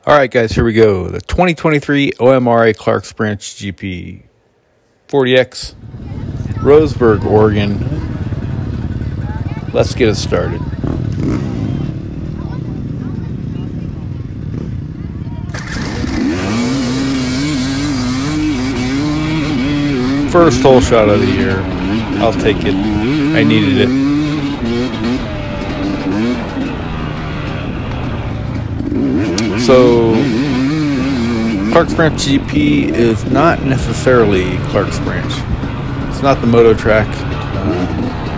Alright guys, here we go. The 2023 OMRA Clarks Branch GP 40X, Roseburg, Oregon. Let's get it started. First hole shot of the year. I'll take it. I needed it. So, Clarks Branch GP is not necessarily Clarks Branch. It's not the moto track.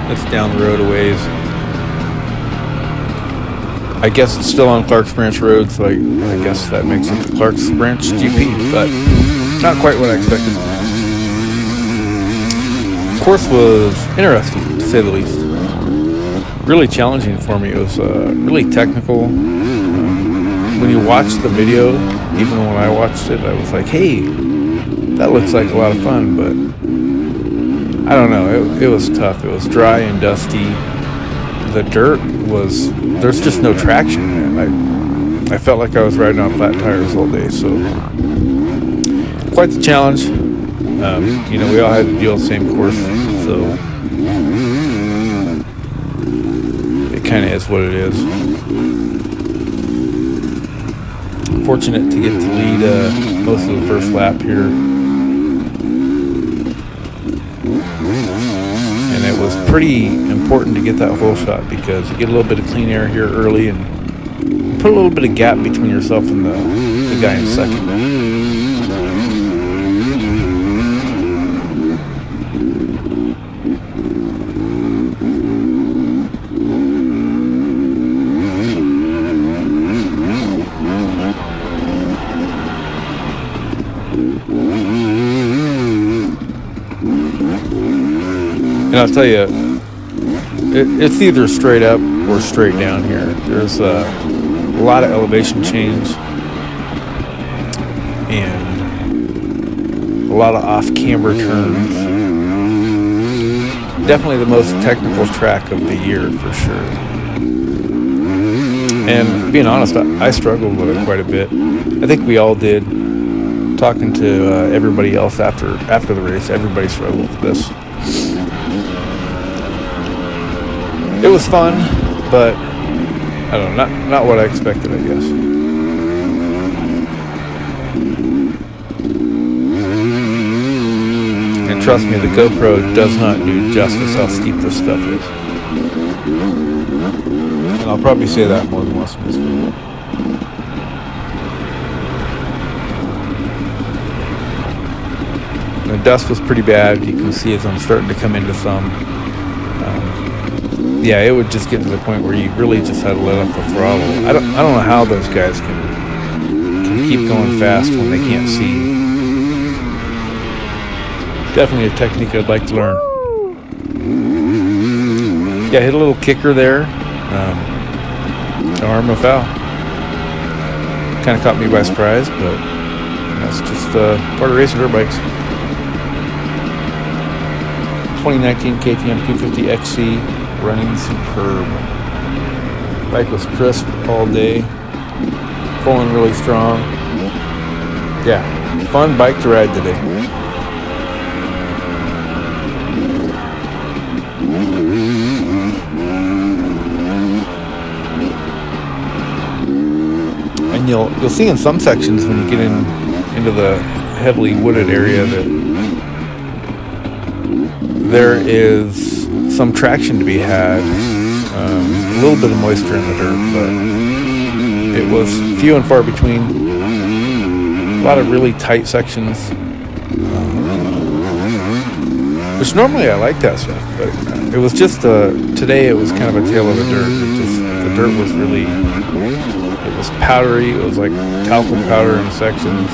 It's down the road a ways. I guess it's still on Clarks Branch Road, so I guess that makes it the Clarks Branch GP, but not quite what I expected. The course was interesting, to say the least. Really challenging for me. It was really technical. When you watch the video, even when I watched it, I was like, hey, that looks like a lot of fun, but I don't know, it was tough. It was dry and dusty. The dirt was, there's just no traction in it. I felt like I was riding on flat tires all day, so quite the challenge. You know, we all had to deal with the same course, so it kind of is what it is. Fortunate to get to lead most of the first lap here, and it was pretty important to get that hole shot because you get a little bit of clean air here early and put a little bit of gap between yourself and the guy in second. And I'll tell you, it's either straight up or straight down here. There's a lot of elevation change and a lot of off-camber turns. Definitely the most technical track of the year for sure. And being honest, I struggled with it quite a bit. I think we all did. Talking to everybody else after the race, everybody struggled with this. It was fun, but I don't know, not what I expected, I guess. And trust me, the Gopro does not do justice how steep this stuff is. And I'll probably say that more than once in this video. The dust was pretty bad. You can see as I'm starting to come into some. Yeah, it would just get to the point where you really just had to let off the throttle. I don't know how those guys can keep going fast when they can't see. Definitely a technique I'd like to learn. Yeah, hit a little kicker there. Arm a foul. Kind of caught me by surprise, but that's just part of racing dirt bikes. 2019 KTM 250 XC. Running superb. Bike was crisp all day. Pulling really strong. Yeah, fun bike to ride today. And you'll see in some sections when you get into the heavily wooded area that there is some traction to be had, a little bit of moisture in the dirt, but it was few and far between. A lot of really tight sections, which normally I like that stuff, but it was just today it was kind of a tale of the dirt. The dirt was really, it was powdery. It was like talcum powder in sections.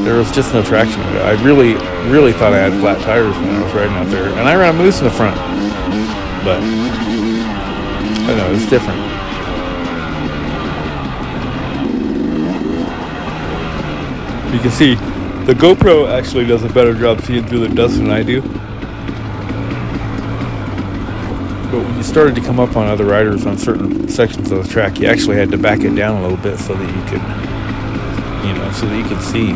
There was just no traction with it. I really thought I had flat tires when I was riding out there. And I ran a moose in the front. But, I don't know, it's different. You can see, the GoPro actually does a better job seeing through the dust than I do. But when you started to come up on other riders on certain sections of the track, you actually had to back it down a little bit so that you could, so that you could see.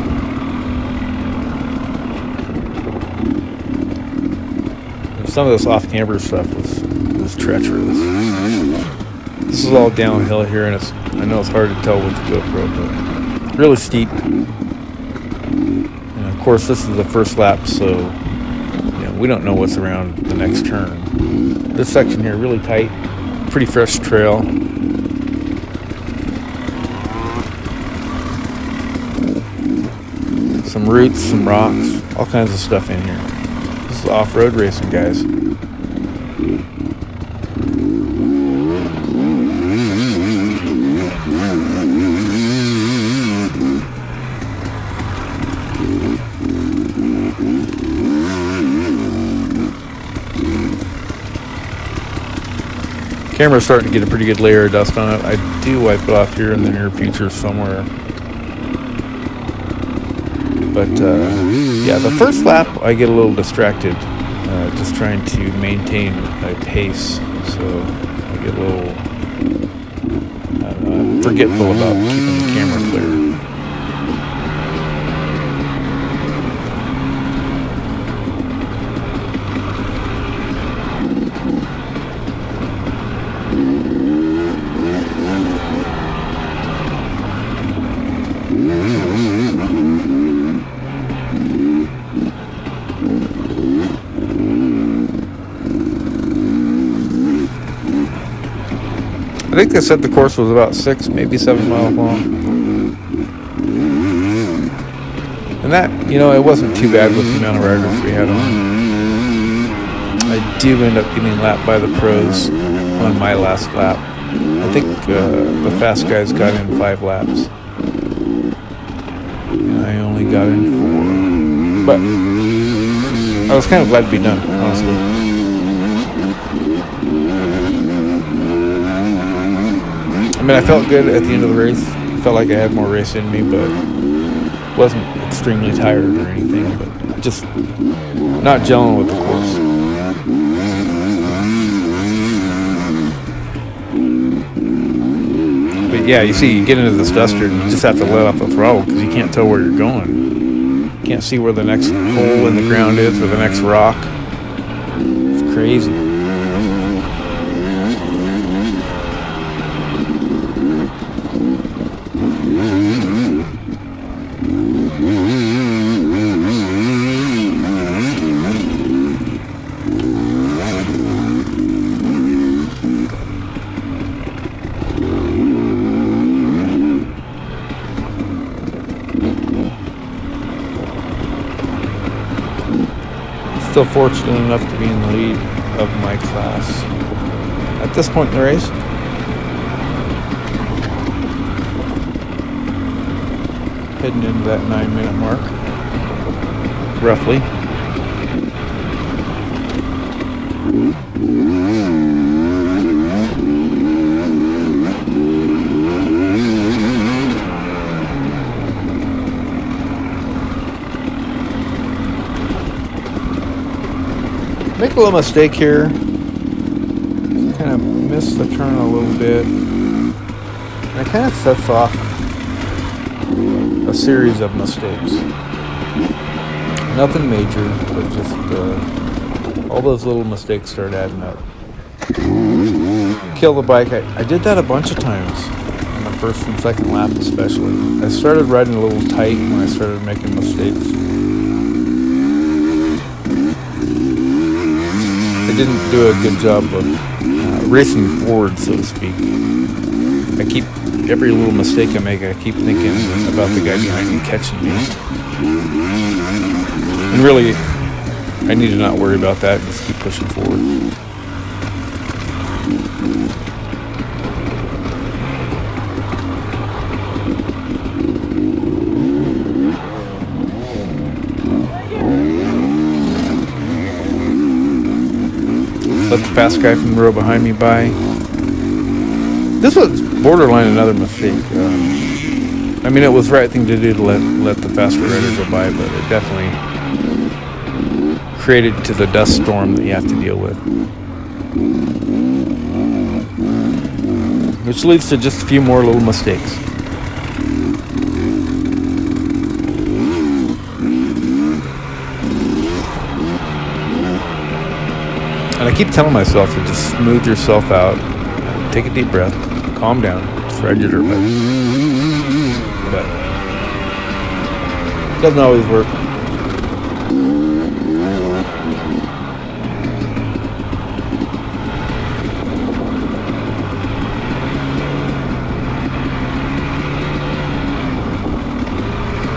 And some of this off-camber stuff was treacherous. This is all downhill here, and I know it's hard to tell with the GoPro, but really steep. And of course, this is the first lap, so we don't know what's around the next turn. This section here, really tight, pretty fresh trail. Some roots, some rocks, all kinds of stuff in here. This is off-road racing, guys. Camera's starting to get a pretty good layer of dust on it. I do wipe it off here in the near future somewhere. But yeah, the first lap I get a little distracted, just trying to maintain my pace. So I get a little forgetful about keeping the camera clear. I think they said the course was about 6, maybe 7 miles long. And that, it wasn't too bad with the amount of riders we had on. I do end up getting lapped by the pros on my last lap. I think the fast guys got in 5 laps. And I only got in 4. But I was kind of glad to be done, honestly. I mean, I felt good at the end of the race. I felt like I had more race in me, but wasn't extremely tired or anything. But just not gelling with the course. But yeah, you see, you get into this duster and you just have to let off the throttle because you can't tell where you're going. You can't see where the next hole in the ground is or the next rock. It's crazy. Still fortunate enough to be in the lead of my class at this point in the race. Heading into that 9-minute mark, roughly. Make a little mistake here. Kind of miss the turn a little bit. And it kind of sets off a series of mistakes. Nothing major, but just all those little mistakes start adding up. Kill the bike. I did that a bunch of times on the first and second lap especially. I started riding a little tight when I started making mistakes. I didn't do a good job of racing forward, so to speak. I keep every little mistake I make, I keep thinking about the guy behind me catching me. And really, I need to not worry about that and just keep pushing forward. Let the fast guy from the row behind me by. This was borderline another mistake. I mean, it was the right thing to do to let the faster rider go by, but it definitely created to the dust storm that you have to deal with. Which leads to just a few more little mistakes. And I keep telling myself to just smooth yourself out, take a deep breath, calm down, just ride your dirt bike. But it doesn't always work.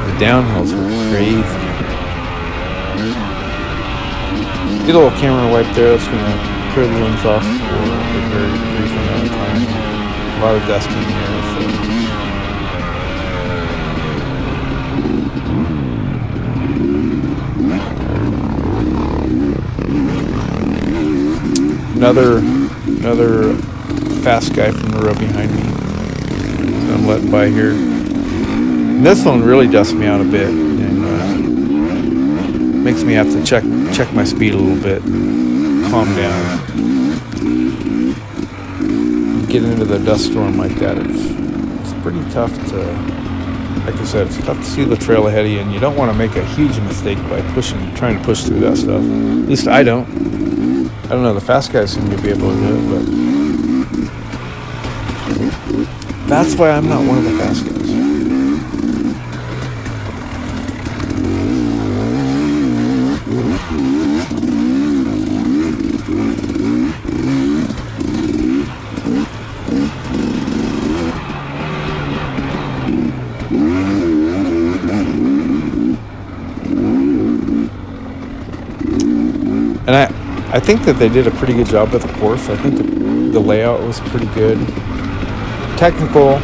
The downhills were crazy. Get a little camera wipe there. That's going to clear the limbs off for a very brief amount of time. A lot of dust in here. So. Another fast guy from the row behind me. So I'm letting by here. And this one really dusts me out a bit and makes me have to check my speed a little bit, calm down. Get into the dust storm like that, it's pretty tough to, like I said, it's tough to see the trail ahead of you, and you don't want to make a huge mistake by trying to push through that stuff. At least I don't. I don't know, the fast guys seem to be able to do it, but that's why I'm not one of the fast guys. And I think that they did a pretty good job with the course. I think the layout was pretty good. Technical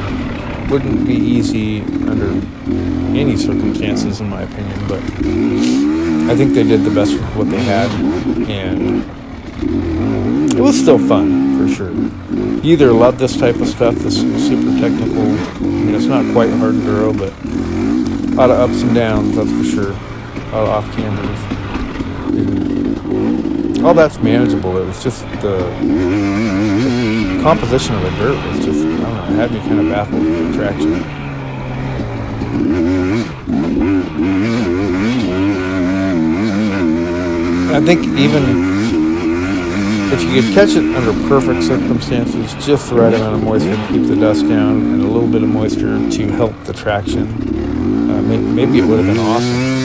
wouldn't be easy under any circumstances, in my opinion, but I think they did the best with what they had, and it was still fun, for sure. You either love this type of stuff, this super technical, I mean, it's not quite hard enduro, but a lot of ups and downs, that's for sure. A lot of off-cameras. All that's manageable. It was just the composition of the dirt was just, I don't know, it had me kind of baffled with the traction. I think even if you could catch it under perfect circumstances, just the right amount of moisture to keep the dust down and a little bit of moisture to help the traction, maybe it would have been awesome.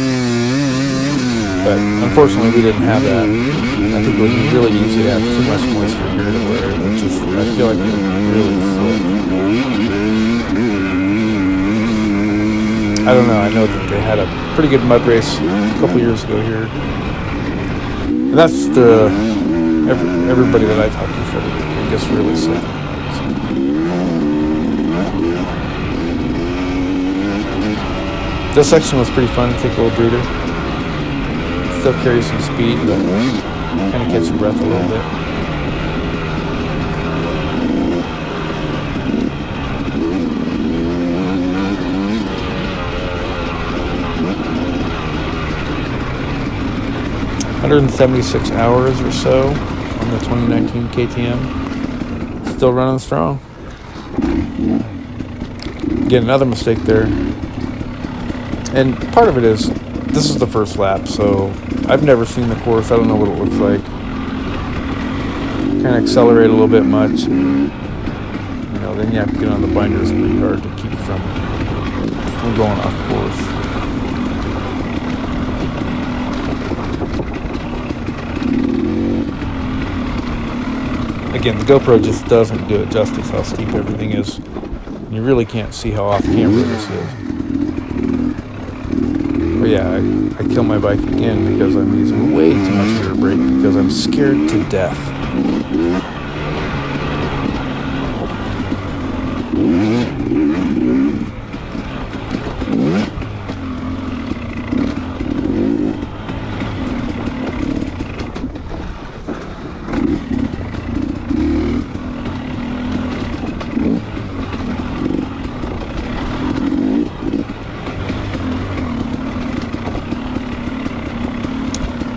But unfortunately, we didn't have that. I think it would be really easy to have too much moisture here to where it would just, I feel like it would really slip. I don't know. I know that they had a pretty good mud race a couple years ago here. And that's everybody that I talked to said it gets really slippy. So. This section was pretty fun to take a little breather. Still carry some speed, but kind of catch your breath a little bit. $176 hours or so on the 2019 KTM. Still running strong. Again, another mistake there. And part of it is, this is the first lap, so I've never seen the course. I don't know what it looks like. Kind of accelerate a little bit much. And, then you have to get on the binders pretty hard to keep from going off course. Again, the GoPro just doesn't do it justice how steep everything is. You really can't see how off camera this is. But yeah, I kill my bike again because I'm using way too much rear brake because I'm scared to death.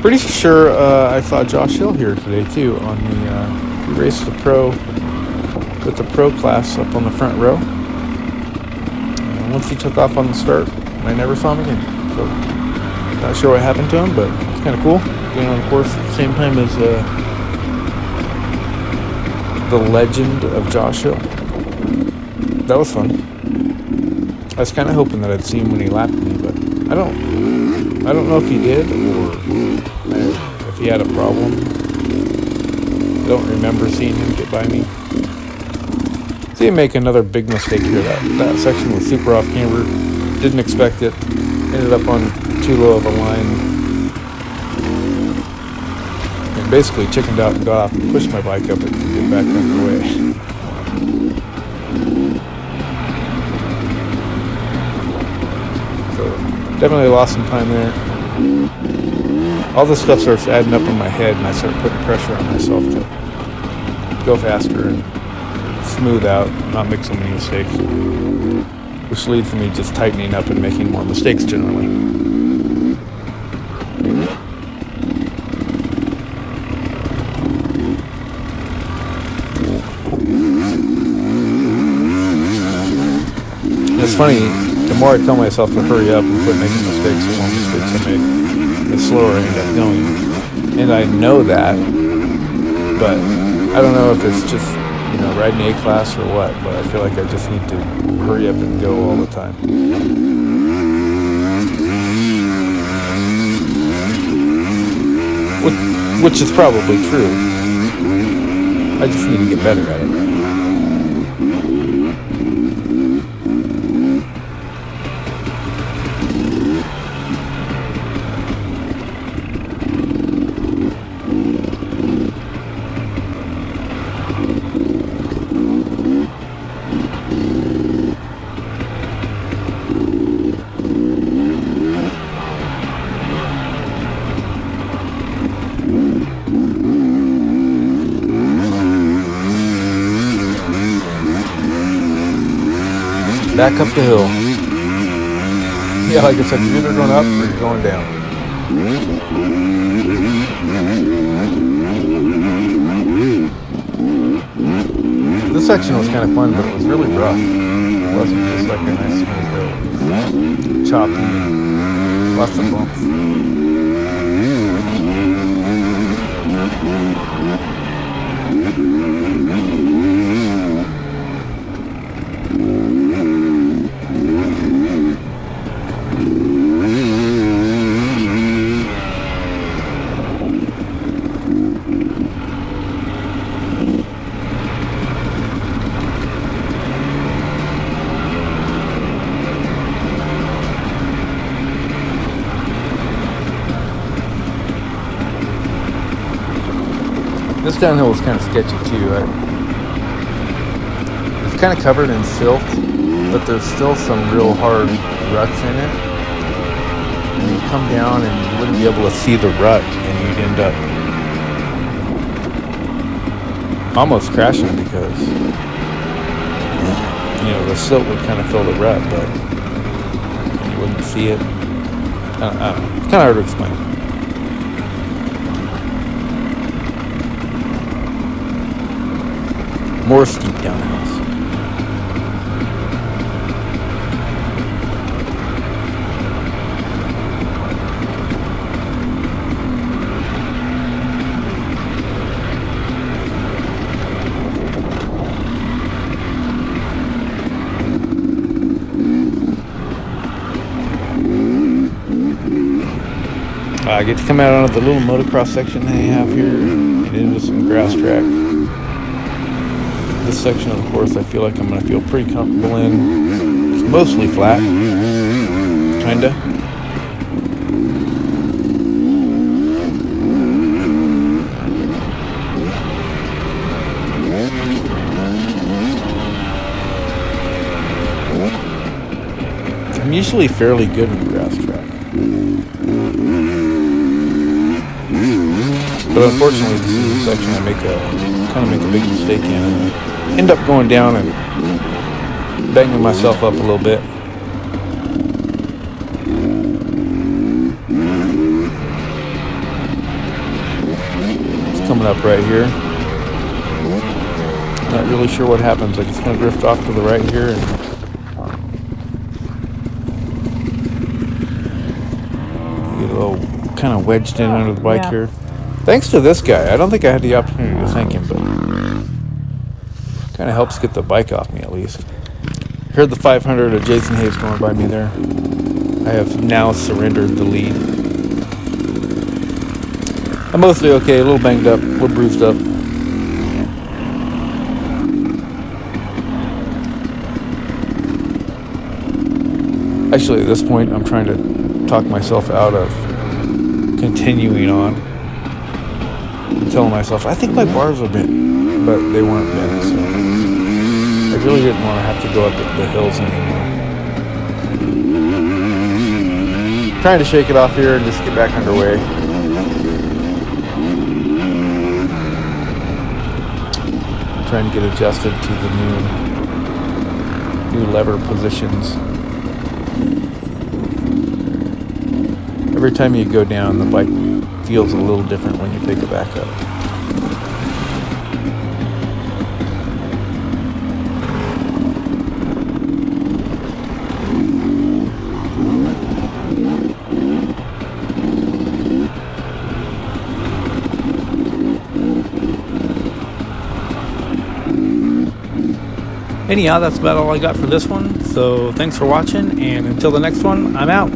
Pretty sure I saw Josh Hill here today too on the raced the pro with the pro class up on the front row. And once he took off on the start, I never saw him again. So not sure what happened to him, but it's kind of cool being on the course at the same time as the legend of Josh Hill. That was fun. I was kind of hoping that I'd see him when he lapped me, but I don't know if he did or if he had a problem. I don't remember seeing him get by me. See him make another big mistake here. That section was super off camber. Didn't expect it. Ended up on too low of a line. And basically chickened out and got off and pushed my bike up and get back underway. Definitely lost some time there. All this stuff starts adding up in my head, and I start putting pressure on myself to go faster and smooth out, not make so many mistakes, which leads to me just tightening up and making more mistakes generally. It's funny. The more I tell myself to hurry up and quit making mistakes, the more mistakes I make, the slower I end up going. And I know that, but I don't know if it's just, riding A class or what, but I feel like I just need to hurry up and go all the time. Which is probably true. I just need to get better at it. Back up the hill. Yeah, like I said, you're either going up or you're going down. This section was kind of fun, but it was really rough. It wasn't just like a nice smooth hill. It was choppy and lots of bumps. This downhill was kind of sketchy too. It's kind of covered in silt, but there's still some real hard ruts in it. And you come down and you wouldn't be able to see the rut, and you'd end up almost crashing because the silt would kind of fill the rut, but you wouldn't see it. I don't know. It's kind of hard to explain. More steep downhills. I get to come out onto the little motocross section they have here and into some grass track. This section of the course I feel like I'm going to feel pretty comfortable in. It's mostly flat, kinda. I'm usually fairly good in grass track. But unfortunately this is a section I kind of make a big mistake in. And end up going down and banging myself up a little bit. It's coming up right here. Not really sure what happens. I just kind of drift off to the right here and get a little kind of wedged in under the bike here. Thanks to this guy. I don't think I had the opportunity to thank him, but kind of helps get the bike off me at least. Heard the 500 of Jason Hayes going by me there. I have now surrendered the lead. I'm mostly okay, a little banged up, a little bruised up. Actually, at this point, I'm trying to talk myself out of continuing on. I'm telling myself, I think my bars are bent, but they weren't bent, so I really didn't want to have to go up the hills anymore. Trying to shake it off here and just get back underway. Trying to get adjusted to the new lever positions. Every time you go down, the bike feels a little different when you pick it back up. Anyhow, that's about all I got for this one. So thanks for watching, and until the next one, I'm out.